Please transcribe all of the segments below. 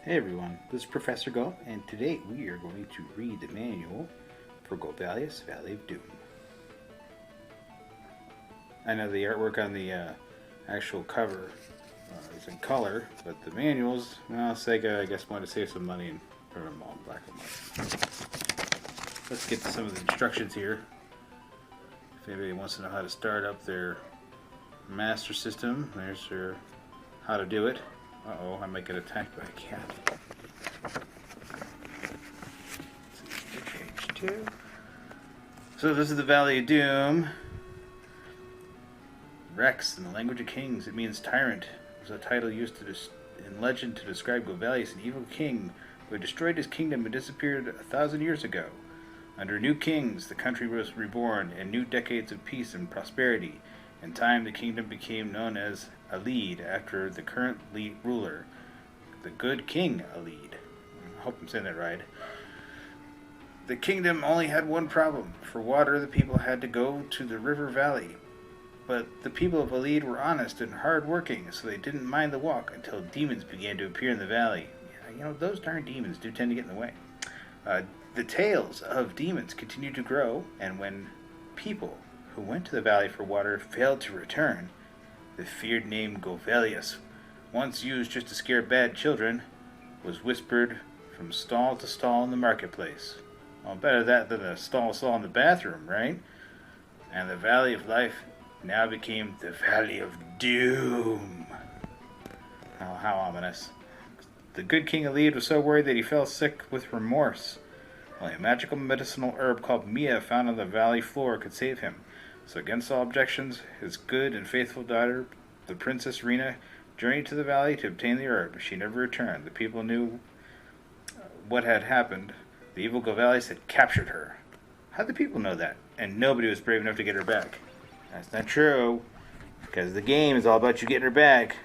Hey everyone, this is Professor Gull, and today we are going to read the manual for Golvellius, Valley of Doom. I know the artwork on the actual cover is in color, but the manuals, well, Sega, I guess, wanted to save some money and put them all in black and white. Let's get to some of the instructions here. If anybody wants to know how to start up their Master System, there's their how to do it. Uh-oh, I might get attacked by a cat. Page 2. So this is the Valley of Doom. Rex, in the language of kings, it means tyrant. It was a title used in legend to describe Golvellius, an evil king who had destroyed his kingdom and disappeared 1,000 years ago. Under new kings, the country was reborn, and new decades of peace and prosperity. In time, the kingdom became known as Alid, after the current ruler, the good king Alid. I hope I'm saying that right. The kingdom only had one problem. For water, the people had to go to the river valley. But the people of Alid were honest and hard-working, so they didn't mind the walk until demons began to appear in the valley. You know, those darn demons do tend to get in the way. The tales of demons continued to grow, and when people who went to the valley for water failed to return, the feared name Golvellius, once used just to scare bad children, was whispered from stall to stall in the marketplace. Well, better that than a stall in the bathroom, right? And the Valley of Life now became the Valley of Doom. Oh, how ominous. The good King Alid was so worried that he fell sick with remorse. Only a magical medicinal herb called Mia found on the valley floor could save him. So against all objections, his good and faithful daughter, the Princess Rena, journeyed to the valley to obtain the herb. She never returned. The people knew what had happened. The evil Golvellius had captured her. How did the people know that? And nobody was brave enough to get her back. That's not true, because the game is all about you getting her back.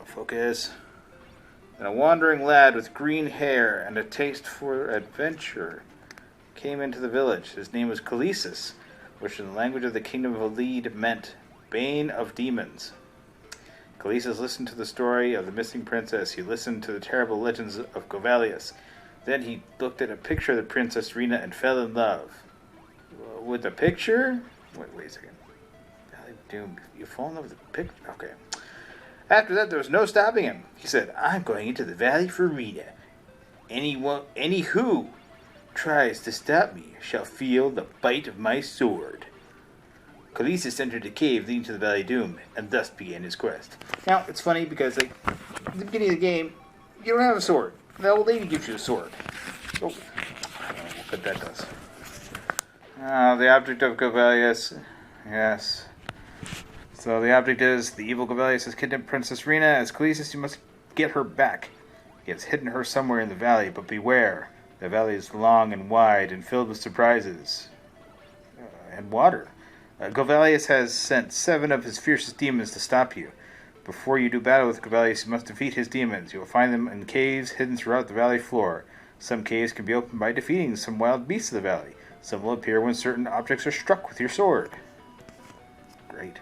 Focus. And a wandering lad with green hair and a taste for adventure came into the village. His name was Calesis, which in the language of the kingdom of Alid meant Bane of Demons. Calesis listened to the story of the missing princess. He listened to the terrible legends of Golvellius. Then he looked at a picture of the Princess Rena and fell in love. With the picture? Wait a second. Valley of Doom. You fall in love with the picture? Okay. After that, there was no stopping him. He said, I'm going into the valley for Rena. Any who tries to stop me shall feel the bite of my sword. Calesis entered a cave leading to the Valley of Doom, and thus began his quest. Now, it's funny because, at the beginning of the game, you don't have a sword. The old lady gives you a sword. Oh, what that does. The object of Golvellius. Yes. So the object is the evil Golvellius has kidnapped Princess Rena. As Calesis, you must get her back. He has hidden her somewhere in the valley, but beware. The valley is long and wide and filled with surprises. And water. Golvellius has sent 7 of his fiercest demons to stop you. Before you do battle with Golvellius, you must defeat his demons. You will find them in caves hidden throughout the valley floor. Some caves can be opened by defeating some wild beasts of the valley. Some will appear when certain objects are struck with your sword. Great.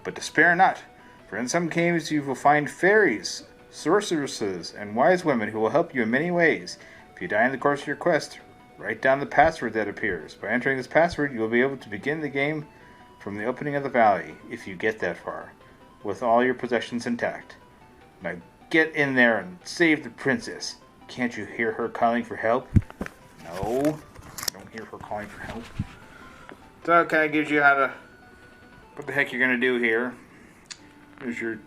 But despair not, for in some caves you will find fairies, sorceresses, and wise women who will help you in many ways. If you die in the course of your quest, write down the password that appears. By entering this password, you will be able to begin the game from the opening of the valley, if you get that far, with all your possessions intact. Now get in there and save the princess. Can't you hear her calling for help? No, I don't hear her calling for help. So it kind of gives you how to, what the heck you're going to do here. Here's your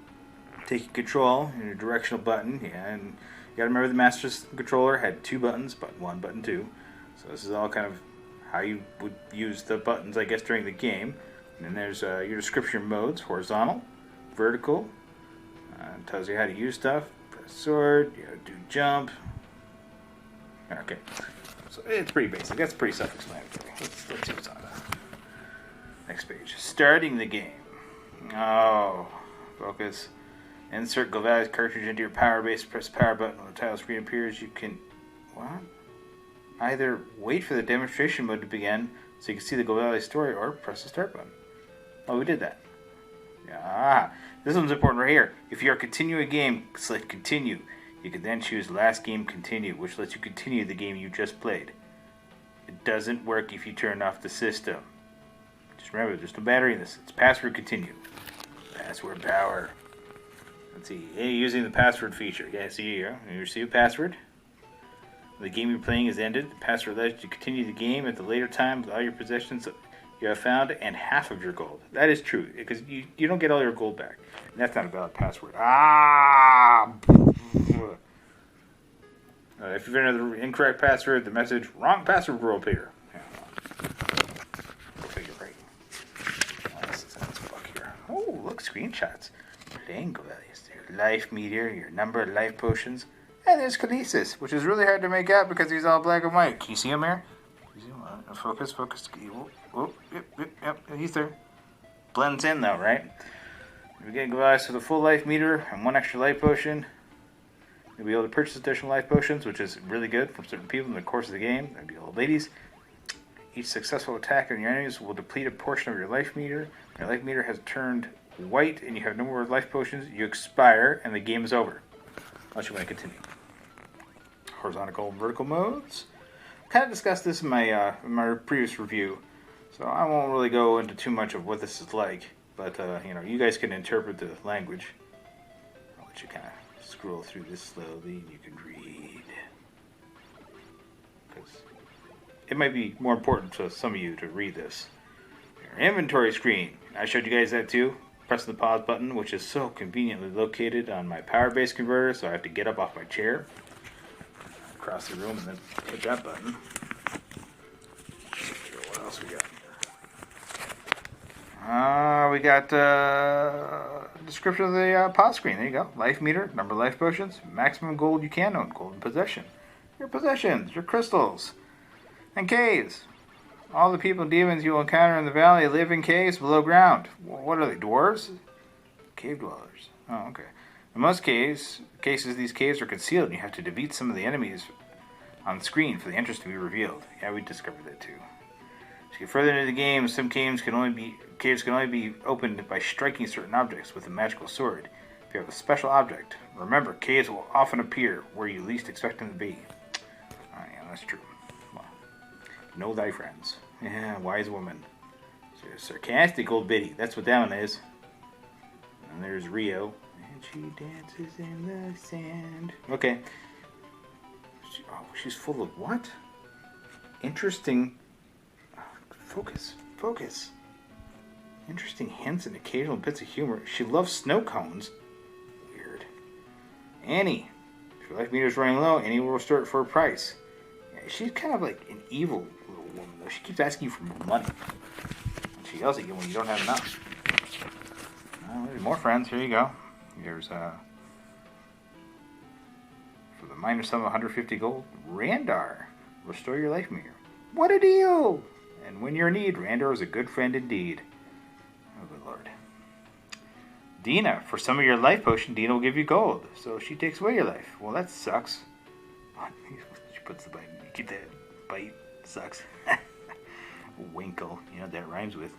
taking control and your directional button. Yeah, and you got to remember the Master System controller had 2 buttons, button 1, button 2. So this is all kind of how you would use the buttons, I guess, during the game. And then there's your description modes, horizontal, vertical. Tells you how to use stuff. Press sword, do jump. Okay. So it's pretty basic. That's pretty self-explanatory. Let's see what's on that. Next page. Starting the game. Oh, focus. Insert Golvellius cartridge into your power base. Press the power button. When the title screen appears, you can... What? Either wait for the demonstration mode to begin so you can see the Golvellius story, or press the start button. Oh, we did that. Ah, this one's important right here. If you're continuing a game, select continue. You can then choose last game continue, which lets you continue the game you just played. It doesn't work if you turn off the system. Just remember, there's no battery in this. It's password continue. Password power. Let's see. Hey, using the password feature. Yeah, see here. You receive a password. When the game you're playing is ended, the password allows you to continue the game at the later time with all your possessions you have found and half of your gold. That is true, because you don't get all your gold back. And that's not a valid password. Ah! If you've entered the incorrect password, the message, wrong password will appear. Go figure, right? This is this book here. Oh, look, screenshots. Playing Golvellius. Your life meter, your number of life potions. And there's Kinesis, which is really hard to make out because he's all black and white. Can you see him here? Focus. Oh, yep, he's there. Blends in though, right? If you get Golvellius with a full life meter and one extra life potion, you'll be able to purchase additional life potions, which is really good from certain people in the course of the game. That'd be old ladies. Each successful attack on your enemies will deplete a portion of your life meter. Your life meter has turned white and you have no more life potions. You expire and the game is over. Unless you want to continue. Horizontal and vertical modes. Kind of discussed this in my previous review, so I won't really go into too much of what this is like. But you guys can interpret the language. I'll let you kind of scroll through this slowly and you can read. Because it might be more important to some of you to read this. Your inventory screen. I showed you guys that too. Press the pause button, which is so conveniently located on my power base converter, so I have to get up off my chair, across the room, and then hit that button. What else we got here? We got description of the pause screen. There you go. Life meter, number of life potions, maximum gold you can own, gold in possession. Your possessions, your crystals, and caves. All the people and demons you will encounter in the valley live in caves below ground. What are they, dwarves? Cave dwellers. Oh, okay. In most cases, these caves are concealed and you have to defeat some of the enemies on the screen for the entrance to be revealed. Yeah, we discovered that too. As you get further into the game, some caves can only be opened by striking certain objects with a magical sword. If you have a special object, remember, caves will often appear where you least expect them to be. Oh, yeah, that's true. Know thy friends. Yeah, wise woman. Sarcastic old biddy. That's what that one is. And there's Rio. And she dances in the sand. Okay. She's full of what? Interesting. Focus. Interesting hints and occasional bits of humor. She loves snow cones. Weird. Annie. If your life meter is running low, Annie will restore it for a price. Yeah, she's kind of like an evil little woman, though. She keeps asking you for more money. And she yells at you when you don't have enough. There's more friends. Here you go. Here's, for the minor sum of 150 gold, Randar. Restore your life meter. What a deal! And when you're in need, Randar is a good friend indeed. Oh, good lord. Dina. For some of your life potion, Dina will give you gold. So she takes away your life. Well, that sucks. She puts the bite. You keep that bite. Sucks. Winkle. You know what that rhymes with.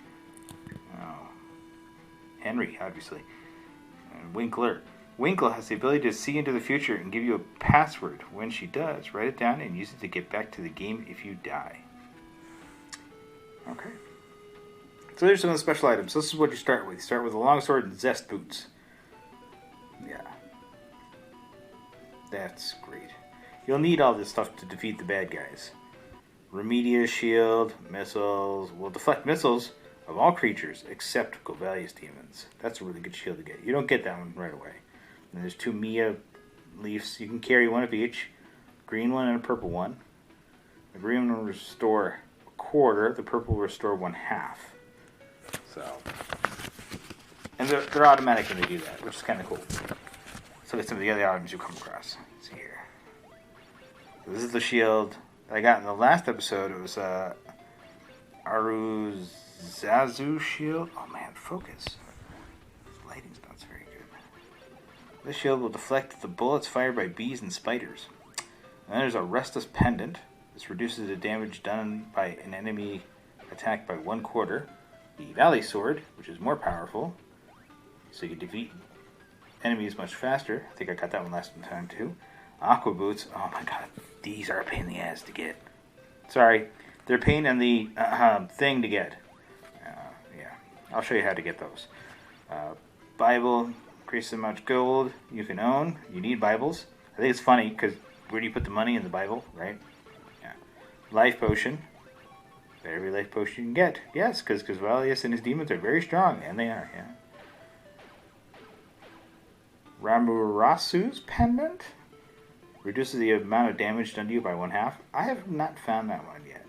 Oh. Henry, obviously. And Winkler. Winkle has the ability to see into the future and give you a password. When she does, write it down and use it to get back to the game if you die. Okay. So there's some of the special items. This is what you start with. You start with a longsword and zest boots. Yeah. That's great. You'll need all this stuff to defeat the bad guys. Remedia shield, missiles. Will deflect missiles of all creatures except Golvellius demons. That's a really good shield to get. You don't get that one right away. And there's 2 Mia leaves. You can carry one of each. Green one and a purple one. The green one will restore a quarter. The purple will restore 1/2. So, and they're automatic when they do that, which is kind of cool. So look at some of the other items you come across. Let's see here. So this is the shield that I got in the last episode. It was Aruzazu shield. Oh man, focus. This lighting's not very good. This shield will deflect the bullets fired by bees and spiders. And then there's a restless pendant. This reduces the damage done by an enemy attack by 1/4. The Vally sword, which is more powerful. so you can defeat enemies much faster. I think I got that one last time too. Aqua boots. Oh my god, these are a pain in the ass to get. Sorry, they're a pain in the thing to get. Yeah, I'll show you how to get those. Bible, increase the amount of gold you can own. You need Bibles. I think it's funny because where do you put the money in the Bible, right? Yeah. Life potion. Every life potion you can get. Yes, because Golvellius and his demons are very strong, and they are, yeah. Ramurasu's pendant. Reduces the amount of damage done to you by 1/2. I have not found that one yet.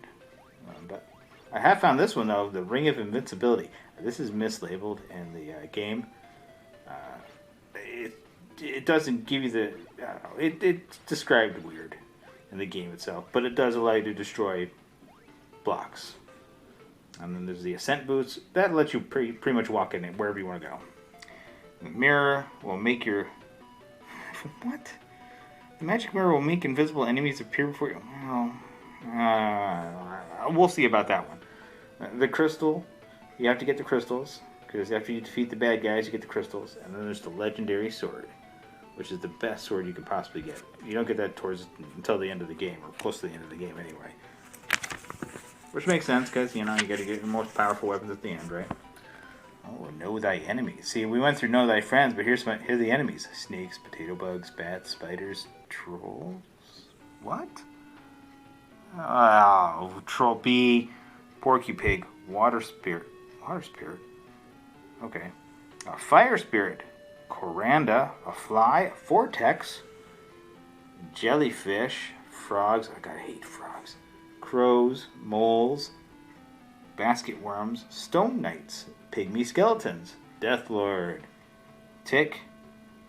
But I have found this one, though, the Ring of Invincibility. This is mislabeled in the game. It doesn't give you the... I don't know, it's described weird in the game itself, but it does allow you to destroy blocks. And then there's the Ascent Boots. That lets you pretty much walk in it wherever you want to go. The mirror will make your... What? The magic mirror will make invisible enemies appear before you. We'll see about that one. The crystal, you have to get the crystals, because after you defeat the bad guys, you get the crystals. And then there's the legendary sword, which is the best sword you could possibly get. You don't get that until the end of the game, or close to the end of the game anyway. Which makes sense, because, you know, you got to get the most powerful weapons at the end, right? Oh, know thy enemies. See, we went through know thy friends, but here are the enemies. Snakes, potato bugs, bats, spiders, trolls. What? Oh, troll bee, porcupig, water spirit. Water spirit? Okay. A fire spirit. Coranda, a fly, a vortex, jellyfish, frogs. I gotta hate frogs. Crows, moles, basket worms, stone knights, pygmy skeletons, death lord, tick,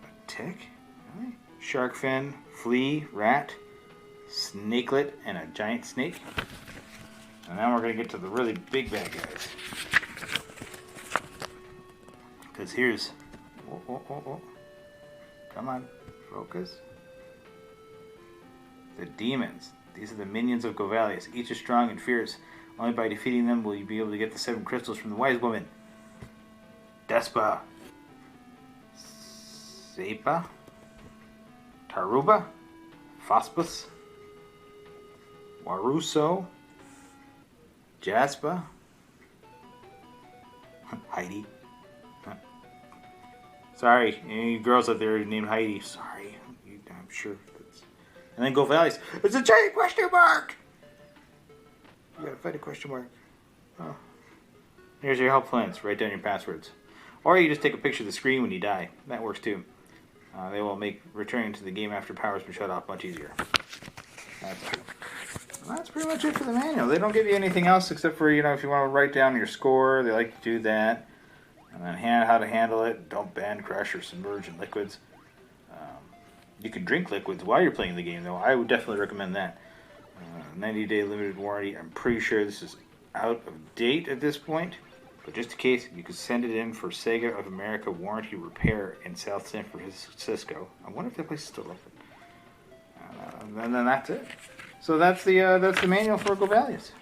a tick, really? Shark fin, flea, rat, snakelet, and a giant snake. And now we're gonna get to the really big bad guys. Because here's... Oh. Come on, focus. The demons. These are the minions of Golvellius. Each is strong and fierce. Only by defeating them will you be able to get the 7 crystals from the wise woman. Despa. Sepa. Taruba. Fospus. Waruso. Jaspa. Heidi. Sorry, any girls out there named Heidi. Sorry, I'm sure. And then Golvellius. It's a giant question mark! You gotta find a question mark. Oh. Here's your help plans. Write down your passwords. Or you just take a picture of the screen when you die. That works too. They will make returning to the game after power's been shut off much easier. That's pretty much it for the manual. They don't give you anything else except for, if you want to write down your score, they like to do that. And then how to handle it. Don't bend, crush, or submerge in liquids. You can drink liquids while you're playing the game, though. I would definitely recommend that. 90-day limited warranty. I'm pretty sure this is out of date at this point. But just in case, you could send it in for Sega of America warranty repair in South San Francisco. I wonder if that place is still open. And then that's it. So that's the manual for Golvellius.